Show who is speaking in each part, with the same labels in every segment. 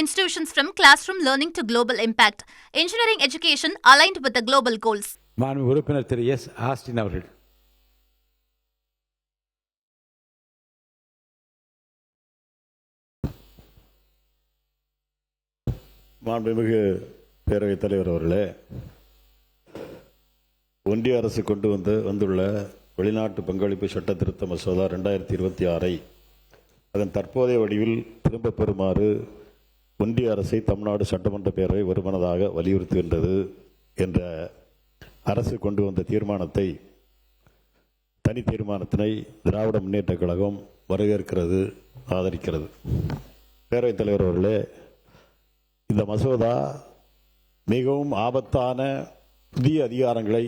Speaker 1: institutions from classroom learning to global impact. Engineering education aligned with the global goals.
Speaker 2: மாண்புமிகு உறுப்பினர் திரு S Austin அவர்கள்.
Speaker 3: மாண்புமிகு பேரவைத் தலைவர் அவர்களே, ஒன்றிய அரசு கொண்டு வந்துள்ள வெளிநாட்டு பங்களிப்பு சட்ட திருத்த மசோதா 2026 அதன் தற்போதைய வடிவில் திரும்பப் பெறுமாறு ஒன்றிய அரசை தமிழ்நாடு சட்டமன்ற பேரவை ஒருமனதாக வலியுறுத்துகின்றது என்ற அரசு கொண்டு வந்த தீர்மானத்தை, தனி தீர்மானத்தினை திராவிட முன்னேற்றக் கழகம் வரவேற்கிறது, ஆதரிக்கிறது. பேரவைத் தலைவர் அவர்களே, இந்த மசோதா மிகவும் ஆபத்தான புதிய அதிகாரங்களை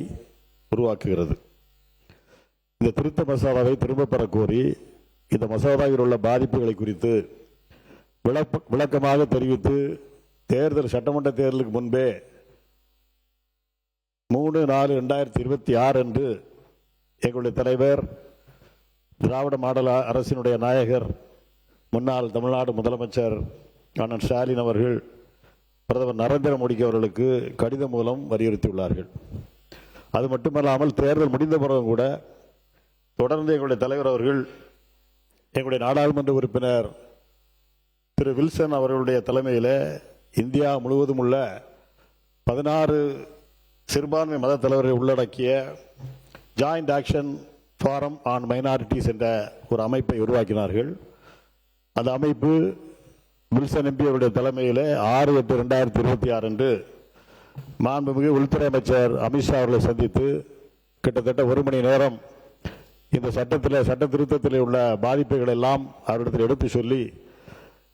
Speaker 3: உருவாக்குகிறது. இந்த திருத்த மசோதாவை திரும்பப் பெற கோரி இந்த மசோதாவில் உள்ள பாதிப்புகளை குறித்து விளக்கமாக தெரிவித்து சட்டமன்ற தேர்தலுக்கு முன்பே 3/4/2026 அன்று எங்களுடைய தலைவர், திராவிட மாடல் அரசினுடைய நாயகர், முன்னாள் தமிழ்நாடு முதலமைச்சர் அண்ணன் ஸ்டாலின் அவர்கள் பிரதமர் நரேந்திர மோடிக்கு அவர்களுக்கு கடிதம் மூலம் வலியுறுத்தியுள்ளார்கள். அது மட்டுமல்லாமல் தேர்தல் முடிந்த பிறகு கூட தொடர்ந்து எங்களுடைய தலைவர் அவர்கள் எங்களுடைய நாடாளுமன்ற உறுப்பினர் திரு வில்சன் அவர்களுடைய தலைமையில் இந்தியா முழுவதும் உள்ள 16 சிறுபான்மை மத தலைவர்களை உள்ளடக்கிய joint action forum on minorities என்ற ஒரு அமைப்பை உருவாக்கினார்கள். அந்த அமைப்பு வில்சன் எம்பி அவருடைய தலைமையில் 6/8/2026 அன்று மாண்புமிகு உள்துறை அமைச்சர் அமித்ஷா அவர்களை சந்தித்து கிட்டத்தட்ட 1 மணி நேரம் இந்த சட்ட திருத்தத்தில் உள்ள பாதிப்புகள் எல்லாம் அவரிடத்தில் எடுத்து சொல்லி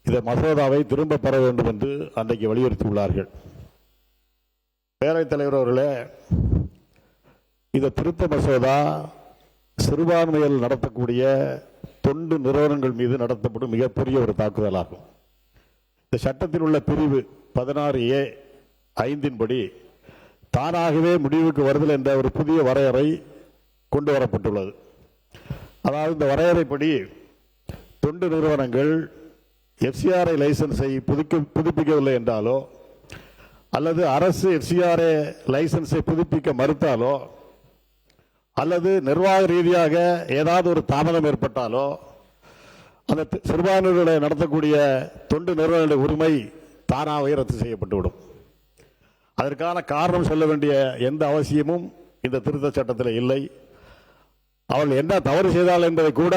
Speaker 3: இந்த மசோதாவை திரும்ப பெற வேண்டும் என்று அன்றைக்கு வலியுறுத்தியுள்ளார்கள். பேரவைத் தலைவர் அவர்களே, இந்த திருத்த மசோதா சிறுபான்மையில் நடத்தக்கூடிய தொண்டு நிறுவனங்கள் மீது நடத்தப்படும் மிகப்பெரிய ஒரு தாக்குதலாகும். இந்த சட்டத்தில் உள்ள பிரிவு 16A(5) படி தானாகவே முடிவுக்கு வருதல் என்ற ஒரு புதிய வரையறை கொண்டு வரப்பட்டுள்ளது. அதாவது இந்த வரையறைப்படி தொண்டு நிறுவனங்கள் FCRA லைசன்ஸை புதுப்பிக்கவில்லை என்றாலோ அல்லது அரசு FCRA லைசன்ஸை புதுப்பிக்க மறுத்தாலோ அல்லது நிர்வாக ரீதியாக ஏதாவது ஒரு தாமதம் ஏற்பட்டாலோ அந்த சிறுபான்மையினர்களை நடத்தக்கூடிய தொண்டு நிறுவனங்களுடைய உரிமை தானாகவே ரத்து செய்யப்பட்டுவிடும். அதற்கான காரணம் சொல்ல வேண்டிய எந்த அவசியமும் இந்த திருத்த சட்டத்தில் இல்லை. அவர்கள் என்ன தவறு செய்தால் என்பதை கூட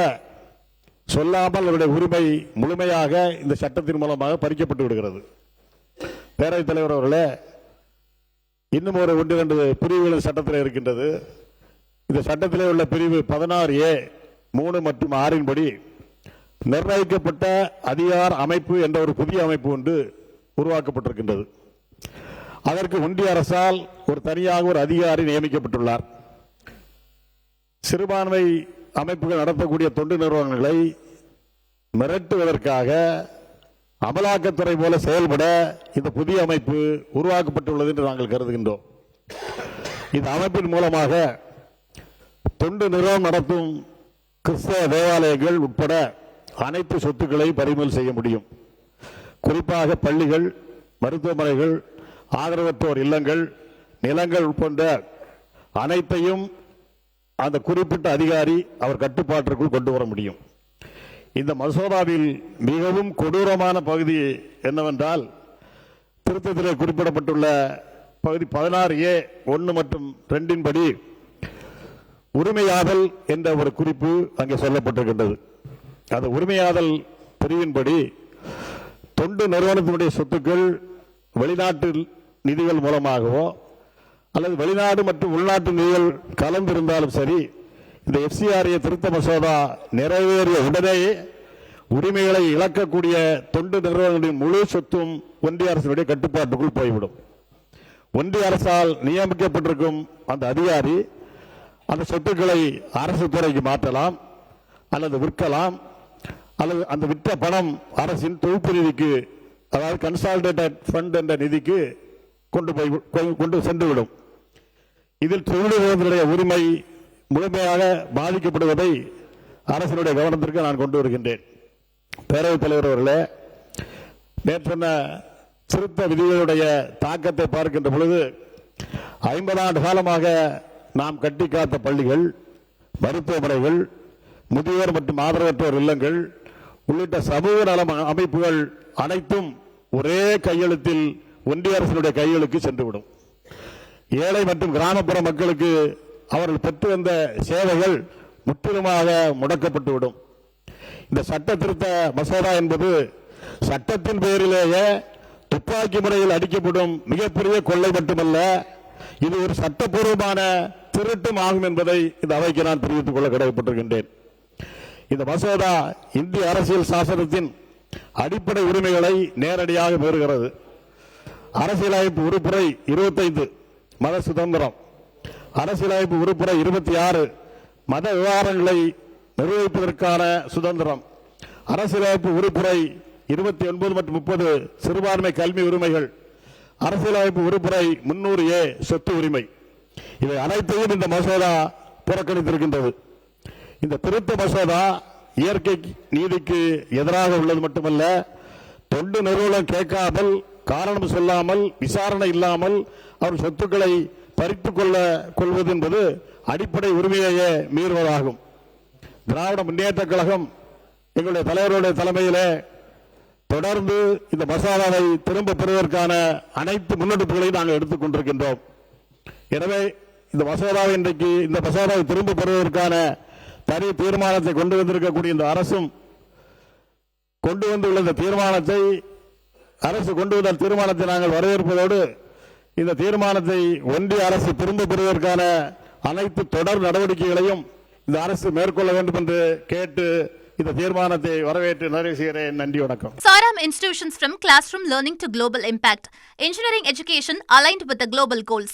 Speaker 3: சொல்லாமல் அவருடைய உரிமை முழுமையாக இந்த சட்டத்தின் மூலமாக பறிக்கப்பட்டு விடுகிறது. பேரவைத் தலைவர் அவர்களே, இன்னும் ஒரு 1-2 பிரிவுகள் சட்டத்தில் இருக்கின்றது. இந்த சட்டத்திலே உள்ள பிரிவு 16A(3) மற்றும் 6 படி நிர்ணயிக்கப்பட்ட அதிகார அமைப்பு என்ற ஒரு புதிய அமைப்பு ஒன்று உருவாக்கப்பட்டிருக்கின்றது. அதற்கு ஒன்றிய அரசால் ஒரு தனியாக ஒரு அதிகாரி நியமிக்கப்பட்டுள்ளார். சிறுபான்மை அமைப்புகள் நடத்தக்கூடிய தொண்டு நிறுவனங்களை மிரட்டுவதற்காக அமலாக்கத்துறை போல செயல்பட இந்த புதிய அமைப்பு உருவாக்கப்பட்டுள்ளது என்று நாங்கள் கருதுகின்றோம். இந்த அமைப்பின் மூலமாக தொண்டு நிறுவனம் நடத்தும் கிறிஸ்தவ தேவாலயங்கள் உட்பட அனைத்து சொத்துக்களை பறிமுதல் செய்ய முடியும். குறிப்பாக பள்ளிகள், மருத்துவமனைகள், ஆதரவற்றோர் இல்லங்கள், நிலங்கள் போன்ற அனைத்தையும் அந்த குறிப்பிட்ட அதிகாரி அவர் கட்டுப்பாட்டிற்குள் கொண்டு வர முடியும். இந்த மசோதாவில் மிகவும் கொடூரமான பகுதி என்னவென்றால், திருத்தத்திலே குறிப்பிடப்பட்டுள்ள பகுதி 16A(1) மற்றும் 2 படி உரிமையாதல் என்ற ஒரு குறிப்பு அங்கே சொல்லப்பட்டிருக்கின்றது. அந்த உரிமையாதல் பிரிவின்படி தொண்டு நிறுவனத்தினுடைய சொத்துக்கள் வெளிநாட்டு நிதிகள் மூலமாகவோ அல்லது வெளிநாடு மற்றும் உள்நாட்டு நிதிகள் கலந்திருந்தாலும் சரி, இந்த FCRA திருத்த மசோதா நிறைவேறிய உடனேயே உரிமைகளை இழக்கக்கூடிய தொண்டு நிறுவனங்களின் முழு சொத்தும் ஒன்றிய அரசினுடைய கட்டுப்பாட்டுக்குள் போய்விடும். ஒன்றிய அரசால் நியமிக்கப்பட்டிருக்கும் அந்த அதிகாரி அந்த சொத்துக்களை அரசு துறைக்கு மாற்றலாம் அல்லது விற்கலாம், அல்லது அந்த விற்ற பணம் அரசின் தொகுப்பு நிதிக்கு, அதாவது கன்சாலிடேட்டட் ஃபண்ட் என்ற நிதிக்கு கொண்டு சென்றுவிடும். இதில் தொழிலுடைய உரிமை முழுமையாக பாதிக்கப்படுவதை அரசினுடைய கவனத்திற்கு நான் கொண்டு வருகின்றேன். பேரவைத் தலைவர் அவர்களே, நேற்று சொன்ன திருத்த விதிகளுடைய தாக்கத்தை பார்க்கின்ற பொழுது 50 ஆண்டு காலமாக நாம் கட்டி காத்த பள்ளிகள், மருத்துவமனைகள், முதியோர் மற்றும் ஆதரவற்றோர் இல்லங்கள் உள்ளிட்ட சமூக நல அமைப்புகள் அனைத்தும் ஒரே கையெழுத்தில் ஒன்றிய அரசினுடைய கைகளுக்கு சென்றுவிடும். ஏழை மற்றும் கிராமப்புற மக்களுக்கு அவர்கள் பெற்று வந்த சேவைகள் முற்றிலுமாக முடக்கப்பட்டுவிடும். இந்த சட்ட திருத்த மசோதா என்பது சட்டத்தின் பெயரிலேயே துப்பாக்கி முறையில் அடிக்கப்படும் மிகப்பெரிய கொள்ளை மட்டுமல்ல, இது ஒரு சட்டப்பூர்வமான திருட்டும் ஆகும் என்பதை இந்த அவைக்கு நான் தெரிவித்துக் கொள்ள கடமைப்பட்டிருக்கின்றேன். இந்த மசோதா இந்திய அரசியல் சாசனத்தின் அடிப்படை உரிமைகளை நேரடியாக பெறுகிறது. அரசியலமைப்பு உறுப்புரை 25 மத சுதந்திரம், அரசியலமைப்பு உறுப்புரை 26 மத விவகாரங்களை நிர்வகிப்பதற்கான சுதந்திரம், அரசியலமைப்பு உறுப்புரை 29 மற்றும் 30 சிறுபான்மை கல்வி உரிமைகள், அரசியலமைப்பு உறுப்புரை 300A சொத்து உரிமை, இவை அனைத்தையும் இந்த மசோதா புறக்கணித்திருக்கின்றது. இந்த திருத்த மசோதா இயற்கை நீதிக்கு எதிராக உள்ளது மட்டுமல்ல, தொண்டு நிறுவனம் கேட்காமல், காரணம் சொல்லாமல், விசாரணை இல்லாமல் அவர் சொத்துக்களை பறித்துக் கொள்வது என்பது அடிப்படை உரிமையையே மீறுவதாகும். திராவிட முன்னேற்ற கழகம் எங்களுடைய தலைவருடைய தலைமையிலே தொடர்ந்து இந்த மசோதாவை திரும்ப பெறுவதற்கான அனைத்து முன்னெடுப்புகளையும் நாங்கள் எடுத்துக் கொண்டிருக்கின்றோம். எனவே இந்த மசோதாவை திரும்ப பெறுவதற்கான தனி தீர்மானத்தை கொண்டு வந்திருக்கக்கூடிய இந்த அரசும் கொண்டு வந்துள்ள இந்த தீர்மானத்தை நாங்கள் வரவேற்பதோடு, இந்த தீர்மானத்தை ஒன்றிய அரசு திரும்ப பெறுவதற்கான அனைத்து தொடர் நடவடிக்கைகளையும் இந்த அரசு மேற்கொள்ள வேண்டும் என்று கேட்டு இந்த தீர்மானத்தை வரவேற்று நிறைவு செய்கிறேன். நன்றி, வணக்கம்.
Speaker 1: Saram institutions from classroom learning to global impact. Engineering education aligned with the global goals.